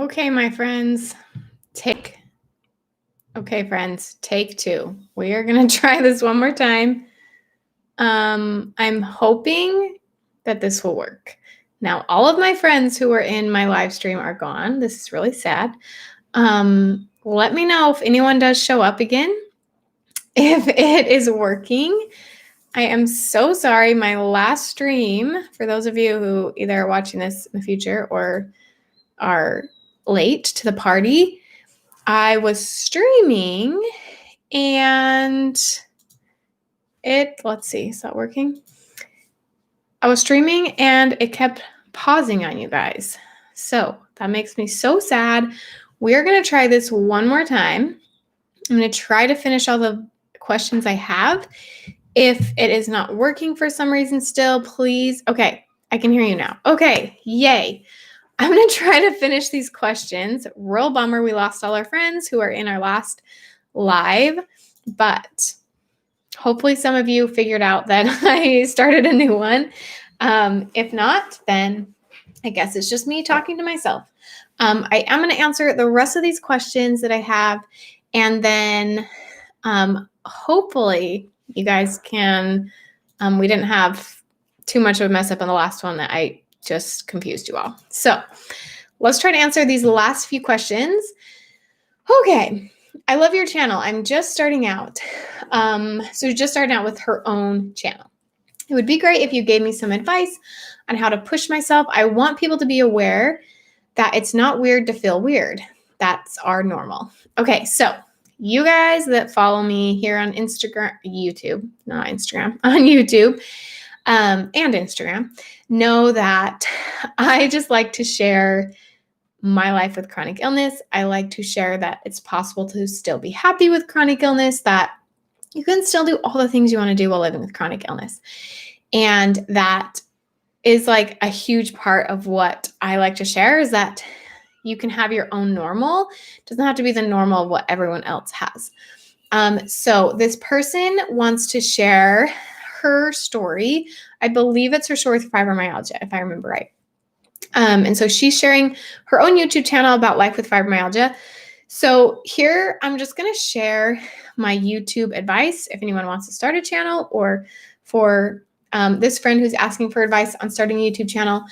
Okay, my friends, take two. We are going to try this one more time. I'm hoping that this will work. Now, all of my friends who were in my live stream are gone. This is really sad. Let me know if anyone does show up again, if it is working. I am so sorry. My last stream, for those of you who either are watching this in the future or are late to the party, I was streaming and let's see, is that working? I was streaming and it kept pausing on you guys. So that makes me so sad. We're going to try this one more time. I'm going to try to finish all the questions I have. If it is not working for some reason still, please. Okay, I can hear you now. Okay, yay. I'm going to try to finish these questions. Real bummer we lost all our friends who are in our last live, but hopefully some of you figured out that I started a new one. If not, then I guess it's just me talking to myself. I am going to answer the rest of these questions that I have, and then hopefully you guys can, we didn't have too much of a mess up on the last one that I just confused you all. So let's try to answer these last few questions. Okay. I love your channel. I'm just starting out. So just starting out with her own channel. It would be great if you gave me some advice on how to push myself. I want people to be aware that it's not weird to feel weird. That's our normal. Okay. So you guys that follow me here on Instagram, YouTube, not Instagram, on YouTube, and Instagram, know that I just like to share my life with chronic illness. I like to share that it's possible to still be happy with chronic illness, that you can still do all the things you want to do while living with chronic illness. And that is like a huge part of what I like to share, is that you can have your own normal. It doesn't have to be the normal of what everyone else has. So this person wants to share her story. I believe it's her story with fibromyalgia, if I remember right. And so she's sharing her own YouTube channel about life with fibromyalgia. So here I'm just going to share my YouTube advice if anyone wants to start a channel, or for this friend who's asking for advice on starting a YouTube channel,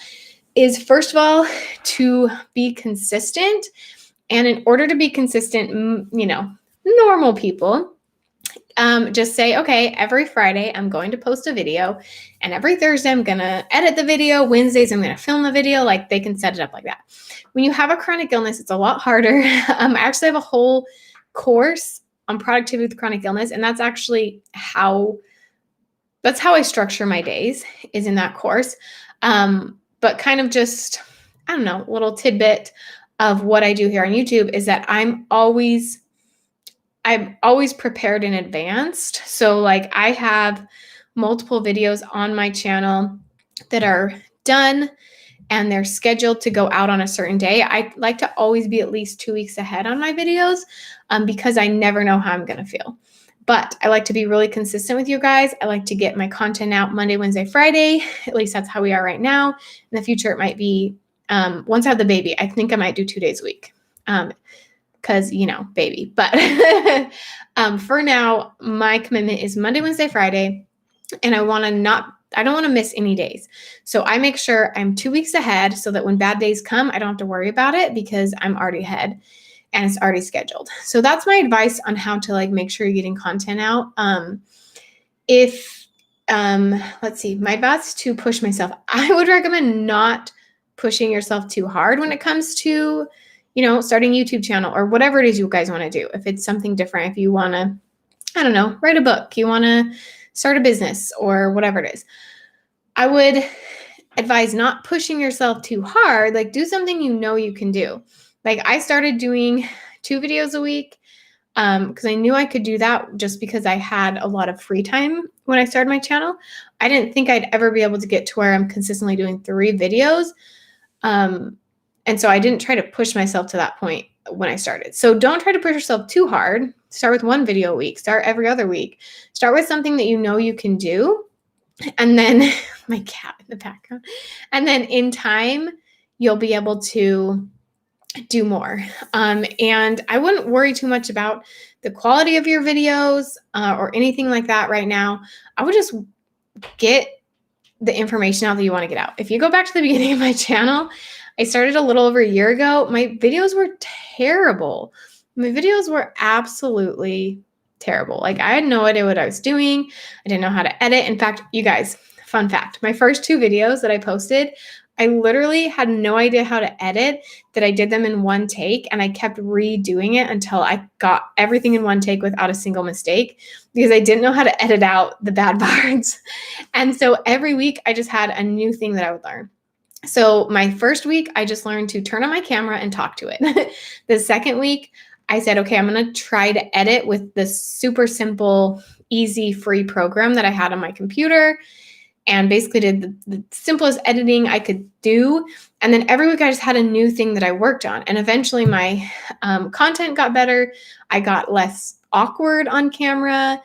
is first of all to be consistent. And in order to be consistent, normal people just say, okay, every Friday I'm going to post a video, and every Thursday I'm going to edit the video. Wednesdays I'm going to film the video. Like, they can set it up like that. When you have a chronic illness, it's a lot harder. I actually have a whole course on productivity with chronic illness, and that's actually how I structure my days, is in that course. But kind of just, I don't know, a little tidbit of what I do here on YouTube is that I'm always prepared in advance. So like, I have multiple videos on my channel that are done and they're scheduled to go out on a certain day. I like to always be at least 2 weeks ahead on my videos because I never know how I'm going to feel. But I like to be really consistent with you guys. I like to get my content out Monday, Wednesday, Friday. At least that's how we are right now. In the future, it might be, once I have the baby, I think I might do 2 days a week. Because, baby. But for now, my commitment is Monday, Wednesday, Friday. And I don't want to miss any days. So I make sure I'm 2 weeks ahead so that when bad days come, I don't have to worry about it because I'm already ahead and it's already scheduled. So that's my advice on how to make sure you're getting content out. Let's see, my advice to push myself, I would recommend not pushing yourself too hard when it comes to starting a YouTube channel or whatever it is you guys want to do. If it's something different, if you want to, I don't know, write a book, you want to start a business or whatever it is, I would advise not pushing yourself too hard. Like, do something you can do. Like, I started doing 2 videos a week because I knew I could do that just because I had a lot of free time when I started my channel. I didn't think I'd ever be able to get to where I'm consistently doing 3 videos. And so I didn't try to push myself to that point when I started. So don't try to push yourself too hard. Start with 1 video a week. Start every other week. Start with something that you can do. And then my cat in the background. And then in time, you'll be able to do more. And I wouldn't worry too much about the quality of your videos or anything like that right now. I would just get the information out that you want to get out. If you go back to the beginning of my channel, I started a little over a year ago. My videos were terrible. My videos were absolutely terrible. Like I had no idea what I was doing. I didn't know how to edit. In fact, you guys, fun fact, my first 2 videos that I posted, I literally had no idea how to edit, that I did them in one take, and I kept redoing it until I got everything in one take without a single mistake because I didn't know how to edit out the bad parts. And so every week I just had a new thing that I would learn. So my first week, I just learned to turn on my camera and talk to it. The second week, I said, okay, I'm going to try to edit with this super simple, easy, free program that I had on my computer, and basically did the simplest editing I could do. And then every week I just had a new thing that I worked on. And eventually my content got better. I got less awkward on camera.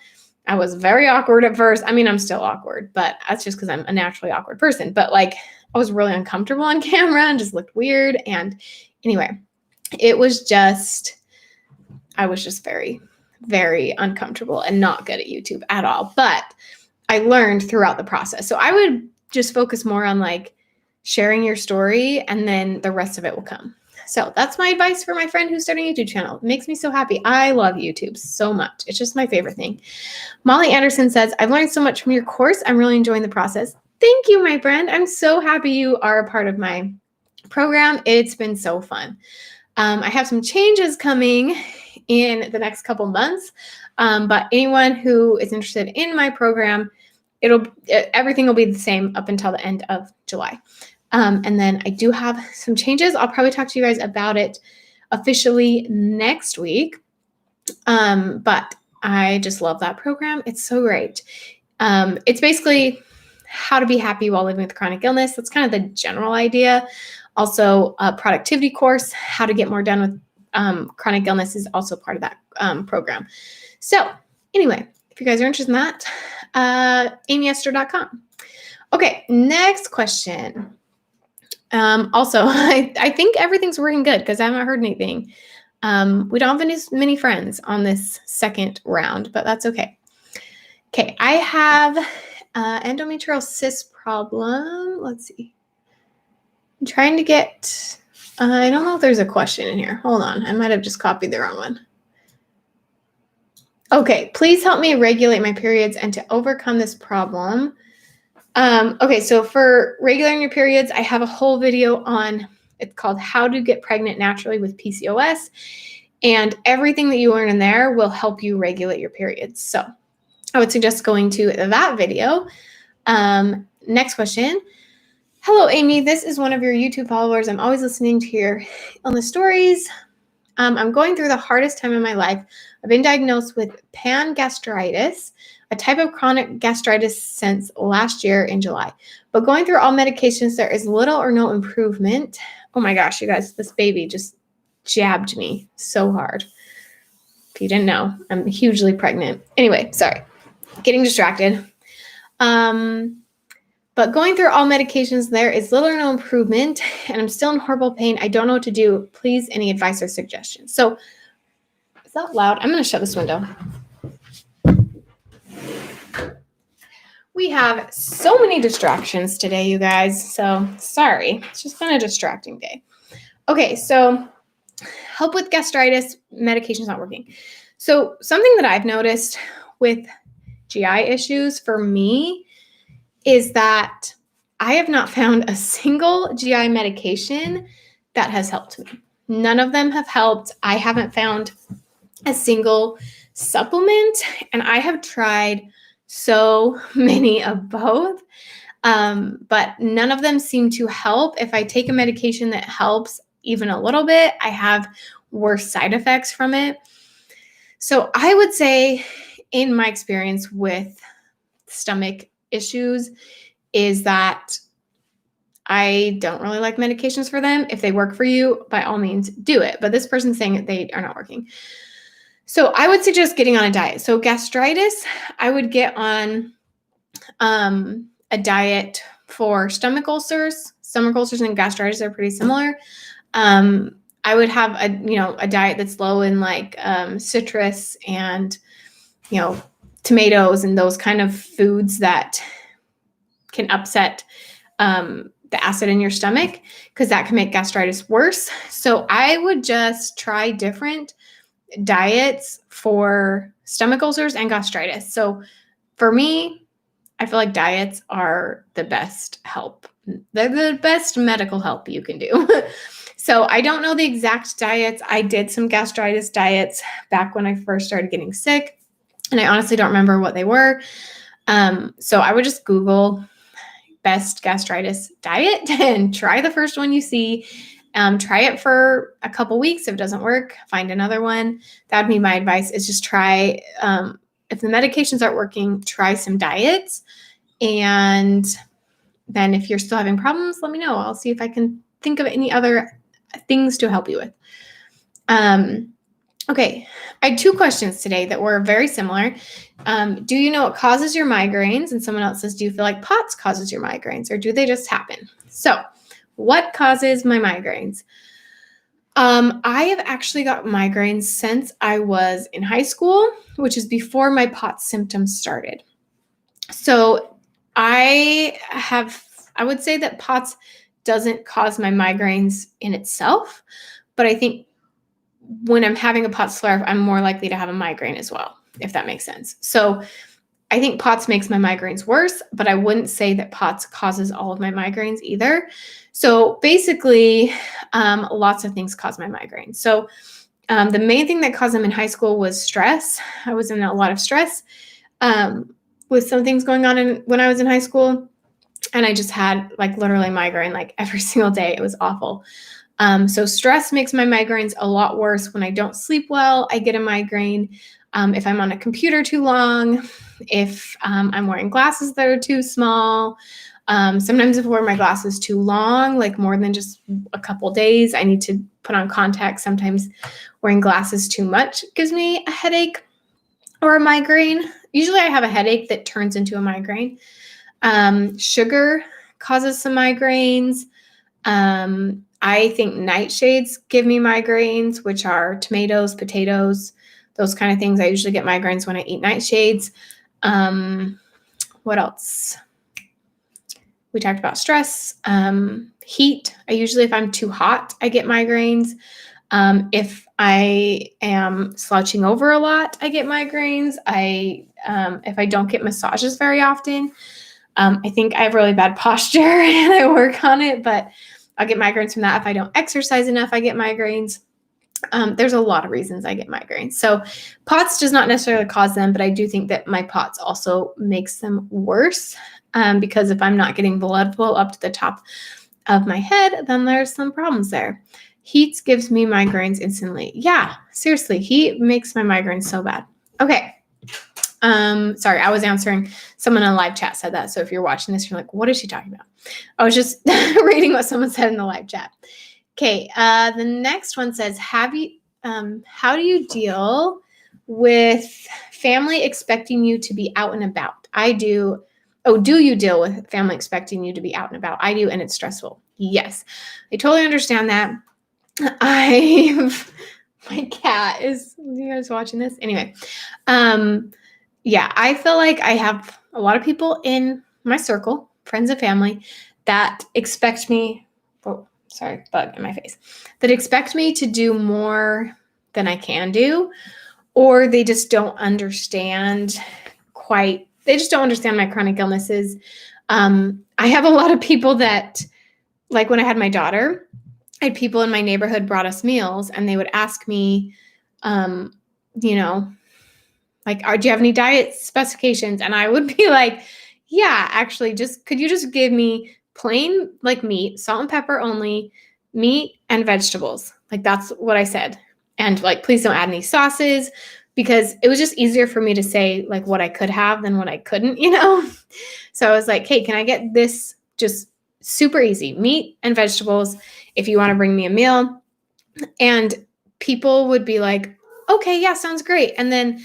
I was very awkward at first. I mean, I'm still awkward, but that's just because I'm a naturally awkward person. But like, I was really uncomfortable on camera and just looked weird. And anyway, I was just very, very uncomfortable and not good at YouTube at all. But I learned throughout the process. So I would just focus more on like sharing your story, and then the rest of it will come. So that's my advice for my friend who's starting a YouTube channel. It makes me so happy. I love YouTube so much. It's just my favorite thing. Molly Anderson says, I've learned so much from your course. I'm really enjoying the process. Thank you, my friend. I'm so happy you are a part of my program. It's been so fun. I have some changes coming in the next couple months, but anyone who is interested in my program, everything will be the same up until the end of July. And then I do have some changes. I'll probably talk to you guys about it officially next week. But I just love that program. It's so great. It's basically how to be happy while living with chronic illness. That's kind of the general idea. Also, a productivity course, how to get more done with chronic illness, is also part of that program. So anyway, if you guys are interested in that, amyester.com. Okay, next question. Also, I think everything's working good because I haven't heard anything. We don't have as many friends on this second round, but that's okay. Okay, I have endometrial cyst problem. Let's see. I'm trying to get, I don't know if there's a question in here. Hold on. I might have just copied the wrong one. Okay, please help me regulate my periods and to overcome this problem. Okay, so for regulating your periods, I have a whole video on, it's called How to Get Pregnant Naturally with PCOS. And everything that you learn in there will help you regulate your periods. So I would suggest going to that video. Next question. Hello, Amy. This is one of your YouTube followers. I'm always listening to your illness stories. I'm going through the hardest time in my life. I've been diagnosed with pan-gastritis, a type of chronic gastritis, since last year in July. But going through all medications, there is little or no improvement. Oh my gosh, you guys, this baby just jabbed me so hard. If you didn't know, I'm hugely pregnant. Anyway, sorry, getting distracted. But going through all medications, there is little or no improvement, and I'm still in horrible pain. I don't know what to do. Please, any advice or suggestions? So, is that loud? I'm going to shut this window. We have so many distractions today, you guys. So, sorry. It's just been a distracting day. Okay, so help with gastritis, medication's not working. So, something that I've noticed with GI issues for me is that I have not found a single GI medication that has helped me. None of them have helped. I haven't found a single supplement, and I have tried so many of both, but none of them seem to help. If I take a medication that helps even a little bit, I have worse side effects from it. So I would say, in my experience with stomach issues, is that I don't really like medications for them. If they work for you, by all means, do it. But this person's saying that they are not working. So I would suggest getting on a diet. So gastritis, I would get on a diet for stomach ulcers. Stomach ulcers and gastritis are pretty similar. I would have a diet that's low in like citrus and, tomatoes and those kind of foods that can upset the acid in your stomach, because that can make gastritis worse. So I would just try different diets for stomach ulcers and gastritis. So for me, I feel like diets are the best help. They're the best medical help you can do. So I don't know the exact diets. I did some gastritis diets back when I first started getting sick, and I honestly don't remember what they were. So I would just Google best gastritis diet and try the first one you see. Try it for a couple weeks. If it doesn't work, find another one. That would be my advice, is just try, if the medications aren't working, try some diets. And then if you're still having problems, let me know. I'll see if I can think of any other things to help you with. Okay, I had 2 questions today that were very similar. Do you know what causes your migraines? And someone else says, do you feel like POTS causes your migraines, or do they just happen? So what causes my migraines? I have actually got migraines since I was in high school, which is before my POTS symptoms started. So I would say that POTS doesn't cause my migraines in itself, but I think when I'm having a POTS flare, I'm more likely to have a migraine as well, if that makes sense. So I think POTS makes my migraines worse, but I wouldn't say that POTS causes all of my migraines either. So basically, lots of things cause my migraines. So the main thing that caused them in high school was stress. I was in a lot of stress with some things going on when I was in high school. And I just had like literally migraine like every single day. It was awful. So stress makes my migraines a lot worse. When I don't sleep well, I get a migraine. If I'm on a computer too long, if I'm wearing glasses that are too small, sometimes if I wear my glasses too long, like more than just a couple days, I need to put on contacts. Sometimes wearing glasses too much gives me a headache or a migraine. Usually I have a headache that turns into a migraine. Sugar causes some migraines. I think nightshades give me migraines, which are tomatoes, potatoes, those kind of things. I usually get migraines when I eat nightshades. What else? We talked about stress, heat. If I'm too hot, I get migraines. If I am slouching over a lot, I get migraines. If I don't get massages very often, I think I have really bad posture and I work on it, but I'll get migraines from that. If I don't exercise enough, I get migraines. There's a lot of reasons I get migraines. So POTS does not necessarily cause them, but I do think that my POTS also makes them worse, because if I'm not getting blood flow up to the top of my head, then there's some problems there. Heat gives me migraines instantly. Yeah, seriously, heat makes my migraines so bad. Okay. Sorry, I was answering. Someone in the live chat said that. So if you're watching this, you're like, what is she talking about? I was just reading what someone said in the live chat. Okay. The next one says, how do you deal with family expecting you to be out and about? I do. Oh, do you deal with family expecting you to be out and about? I do. And it's stressful. Yes. I totally understand that. My cat is, you guys watching this? Anyway. Yeah, I feel like I have a lot of people in my circle, friends and family, that expect me, bug in my face, that expect me to do more than I can do, or they just don't understand my chronic illnesses. I have a lot of people that, like when I had my daughter, I had people in my neighborhood brought us meals and they would ask me, like, do you have any diet specifications? And I would be like, yeah, actually, could you just give me plain like meat, salt and pepper only, meat and vegetables? Like, that's what I said. And like, please don't add any sauces, because it was just easier for me to say like what I could have than what I couldn't, So I was like, hey, can I get this just super easy, meat and vegetables, if you want to bring me a meal? And people would be like, okay, yeah, sounds great. And then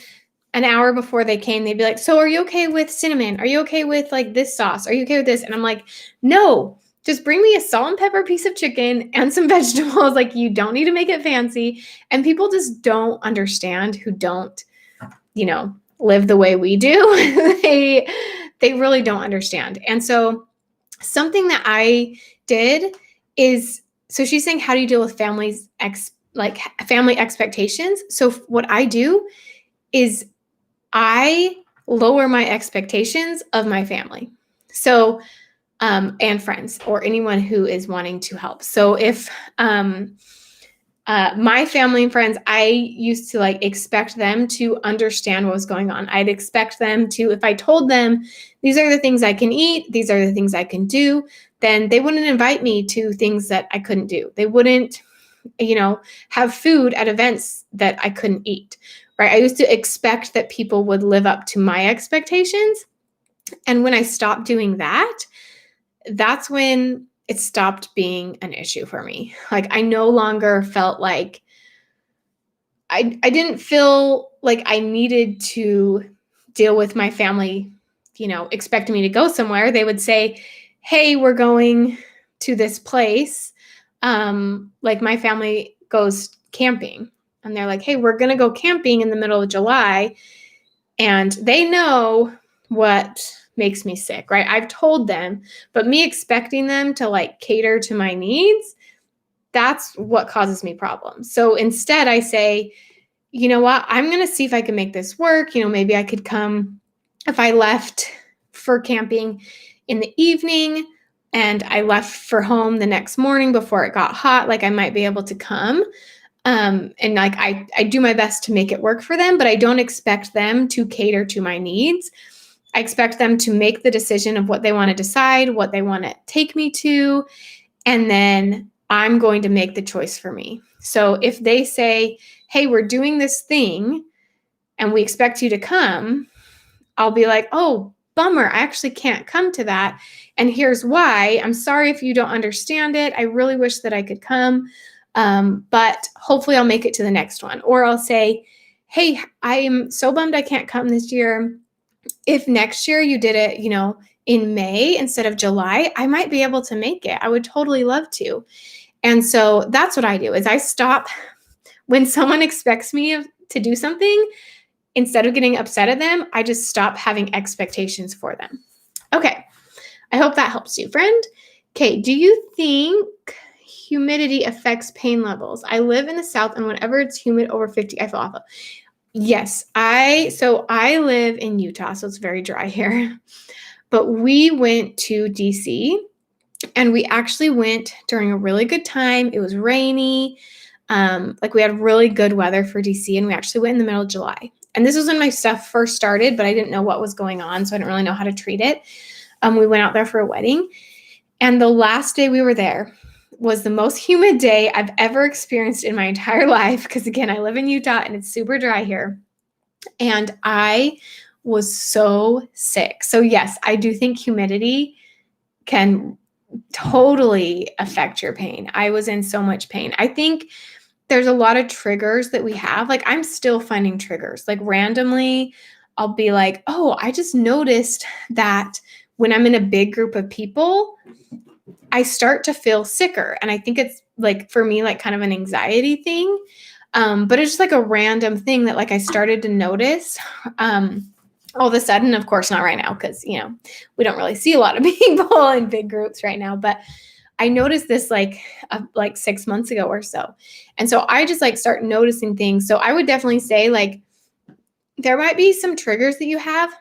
an hour before they came, they'd be like, so are you okay with cinnamon? Are you okay with like this sauce? Are you okay with this? And I'm like, no, just bring me a salt and pepper piece of chicken and some vegetables. Like, you don't need to make it fancy. And people just don't understand who don't, live the way we do. They really don't understand. And so something that I did is, so she's saying, how do you deal with family expectations? So what I do is I lower my expectations of my family. So, and friends or anyone who is wanting to help. So if, my family and friends, I used to expect them to understand what was going on. I'd expect them to, if I told them, these are the things I can eat, these are the things I can do, then they wouldn't invite me to things that I couldn't do. They wouldn't, have food at events that I couldn't eat, right? I used to expect that people would live up to my expectations. And when I stopped doing that, that's when it stopped being an issue for me. I no longer felt like I didn't feel like I needed to deal with my family, expecting me to go somewhere. They would say, hey, we're going to this place. My family goes camping and they're like, hey, we're going to go camping in the middle of July. And they know what makes me sick, right? I've told them, but me expecting them to cater to my needs, that's what causes me problems. So instead I say, you know what, I'm going to see if I can make this work. Maybe I could come if I left for camping in the evening and I left for home the next morning before it got hot, I might be able to come. And I do my best to make it work for them, but I don't expect them to cater to my needs. I expect them to make the decision of what they want to decide, what they want to take me to, and then I'm going to make the choice for me. So if they say, hey, we're doing this thing and we expect you to come, I'll be like, oh, bummer, I actually can't come to that. And here's why. I'm sorry if you don't understand it. I really wish that I could come, but hopefully I'll make it to the next one. Or I'll say, hey, I am so bummed I can't come this year. If next year you did it, in May instead of July, I might be able to make it. I would totally love to. And so that's what I do is I stop when someone expects me to do something. Instead of getting upset at them, I just stop having expectations for them. Okay. I hope that helps you, friend. Okay. Do you think humidity affects pain levels? I live in the South and whenever it's humid over 50, I feel awful. Yes, I live in Utah, so it's very dry here. But we went to DC and we actually went during a really good time. It was rainy. We had really good weather for DC and we actually went in the middle of July. And this was when my stuff first started, but I didn't know what was going on, so I didn't really know how to treat it. We went out there for a wedding. And the last day we were there was the most humid day I've ever experienced in my entire life. Because again, I live in Utah and it's super dry here. And I was so sick. So yes, I do think humidity can totally affect your pain. I was in so much pain. I think there's a lot of triggers that we have. I'm still finding triggers. Randomly, I'll be like, oh, I just noticed that when I'm in a big group of people, I start to feel sicker. And I think it's for me, kind of an anxiety thing. But it's just a random thing that I started to notice all of a sudden. Of course, not right now because, we don't really see a lot of people in big groups right now. But I noticed this 6 months ago or so. And so I just start noticing things. So I would definitely say there might be some triggers that you have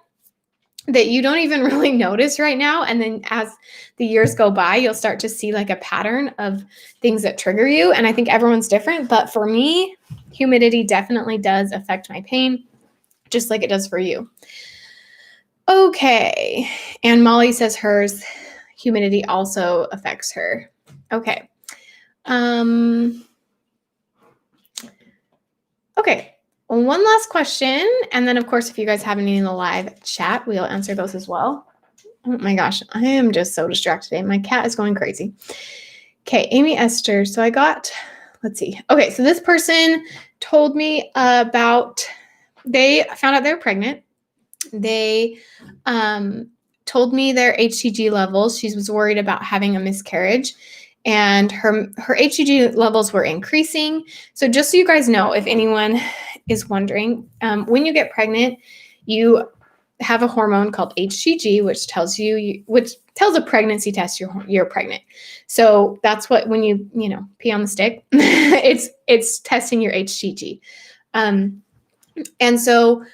that you don't even really notice right now. And then as the years go by, you'll start to see a pattern of things that trigger you. And I think everyone's different. But for me, humidity definitely does affect my pain, just like it does for you. Okay. And Molly says hers, humidity also affects her. Okay. Okay. One last question. And then, of course, if you guys have any in the live chat, we'll answer those as well. Oh my gosh, I am just so distracted today. My cat is going crazy. Okay, Amy Esther. So I got, let's see. Okay, so this person told me about, they found out they were pregnant. They told me their HCG levels. She was worried about having a miscarriage, and her HCG levels were increasing. So just so you guys know, if anyone is wondering, when you get pregnant, you have a hormone called HCG, which tells a pregnancy test you're pregnant. So that's what, when you pee on the stick, it's testing your HCG. And so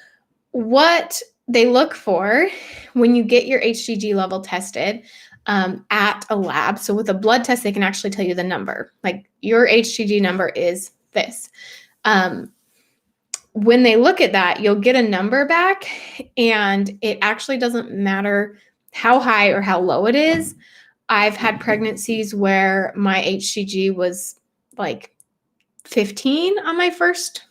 what they look for when you get your HCG level tested at a lab. So with a blood test, they can actually tell you the number. Like, your HCG number is this. When they look at that, you'll get a number back, and it actually doesn't matter how high or how low it is. I've had pregnancies where my HCG was like 15 on my first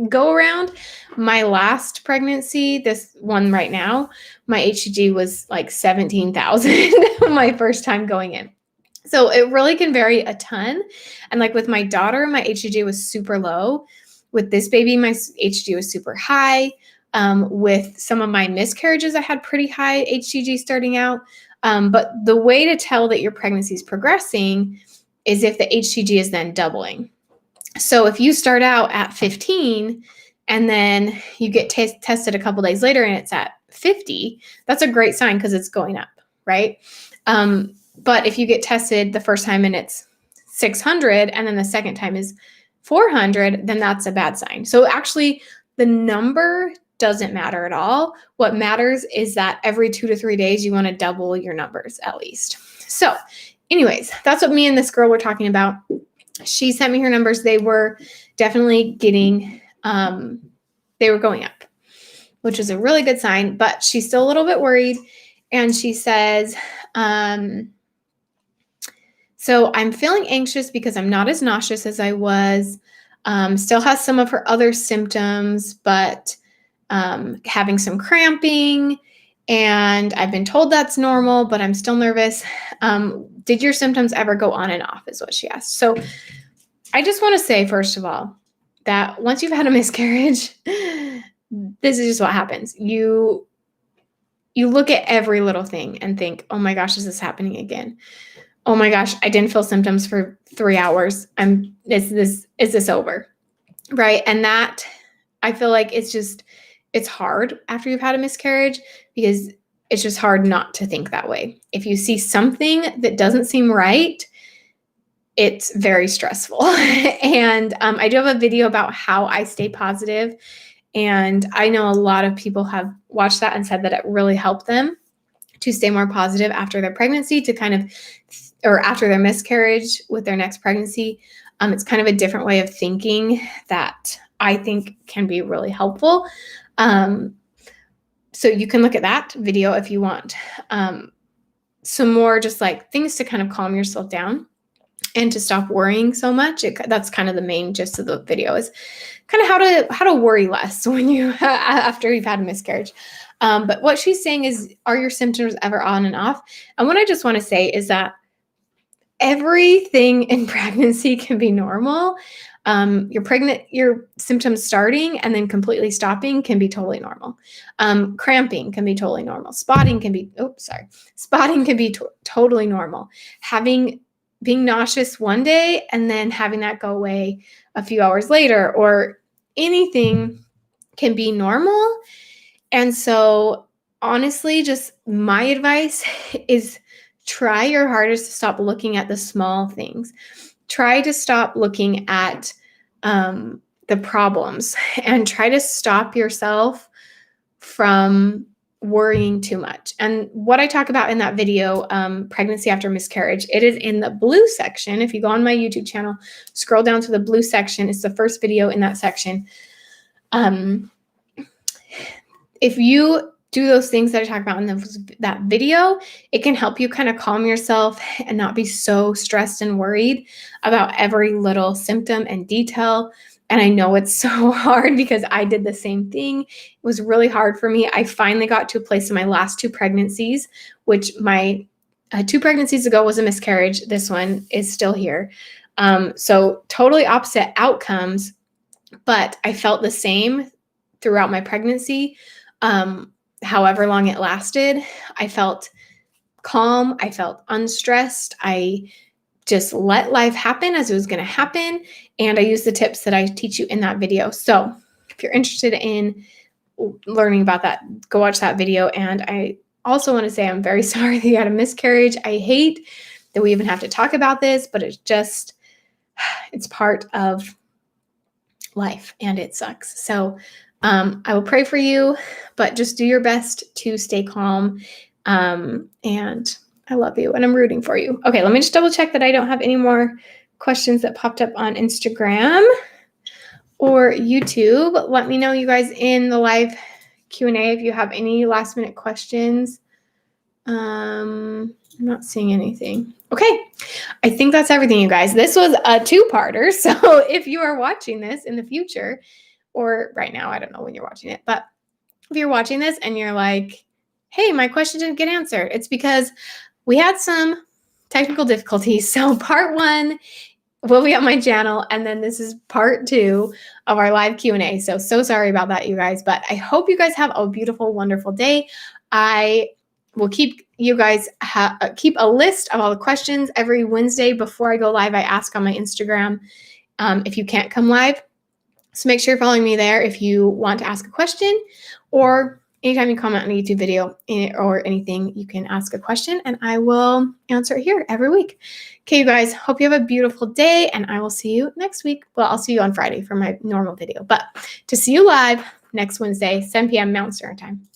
go around. My last pregnancy, this one right now, my HCG was like 17,000 my first time going in. So it really can vary a ton. And like with my daughter, my HCG was super low. With this baby, my HCG was super high. With some of my miscarriages, I had pretty high HCG starting out. But the way to tell that your pregnancy is progressing is if the HCG is then doubling. So if you start out at 15 and then you get tested a couple days later and it's at 50, that's a great sign because it's going up, right? But if you get tested the first time and it's 600 and then the second time is 400, then that's a bad sign. So actually, the number doesn't matter at all. What matters is that every 2 to 3 days, you want to double your numbers at least. So anyways, that's what me and this girl were talking about. She sent me her numbers. They were definitely getting, they were going up, which is a really good sign, but she's still a little bit worried. And she says, so I'm feeling anxious because I'm not as nauseous as I was. Still has some of her other symptoms, but having some cramping, and I've been told that's normal, but I'm still nervous. Did your symptoms ever go on and off, is what she asked. So I just want to say, first of all, that once you've had a miscarriage, this is just what happens. You look at every little thing and think, oh my gosh, is this happening again? Oh my gosh, I didn't feel symptoms for 3 hours. Is this over? Right. And that, I feel like it's hard after you've had a miscarriage, because it's just hard not to think that way. If you see something that doesn't seem right, it's very stressful. And I do have a video about how I stay positive. And I know a lot of people have watched that and said that it really helped them to stay more positive after their pregnancy, or after their miscarriage with their next pregnancy. It's kind of a different way of thinking that I think can be really helpful. So you can look at that video if you want some more just like things to kind of calm yourself down and to stop worrying so much. That's kind of the main gist of the video, is kind of how to worry less when you after you've had a miscarriage. But what she's saying is, are your symptoms ever on and off? And what I just want to say is that everything in pregnancy can be normal. Your symptoms starting and then completely stopping can be totally normal. Cramping can be totally normal. Spotting can be totally normal. Being nauseous one day and then having that go away a few hours later, or anything, can be normal. And so honestly, just my advice is try your hardest to stop looking at the small things. Try to stop looking at the problems, and try to stop yourself from worrying too much. And what I talk about in that video, pregnancy after miscarriage, it is in the blue section. If you go on my YouTube channel, scroll down to the blue section. It's the first video in that section. If you do those things that I talk about in that video, it can help you kind of calm yourself and not be so stressed and worried about every little symptom and detail. And I know it's so hard because I did the same thing. It was really hard for me. I finally got to a place in my last 2 pregnancies, which my 2 pregnancies ago was a miscarriage. This one is still here. So totally opposite outcomes, but I felt the same throughout my pregnancy. However long it lasted, I felt calm. I felt unstressed. I just let life happen as it was going to happen. And I used the tips that I teach you in that video. So if you're interested in learning about that, go watch that video. And I also want to say I'm very sorry that you had a miscarriage. I hate that we even have to talk about this, but it's part of life and it sucks. So I will pray for you, but just do your best to stay calm. And I love you and I'm rooting for you. Okay, let me just double check that I don't have any more questions that popped up on Instagram or YouTube. Let me know, you guys, in the live Q&A if you have any last minute questions. I'm not seeing anything. Okay, I think that's everything, you guys. This was a two-parter. So if you are watching this in the future or right now, I don't know when you're watching it, but if you're watching this and you're like, hey, my question didn't get answered, it's because we had some technical difficulties. So part 1 will be on my channel, and then this is part 2 of our live Q&A. So sorry about that, you guys, but I hope you guys have a beautiful, wonderful day. I will keep you guys keep a list of all the questions every Wednesday before I go live. I ask on my Instagram if you can't come live. So make sure you're following me there if you want to ask a question, or anytime you comment on a YouTube video or anything, you can ask a question and I will answer it here every week. Okay, you guys, hope you have a beautiful day and I will see you next week. Well, I'll see you on Friday for my normal video, but to see you live next Wednesday, 7 p.m. Mountain Standard Time.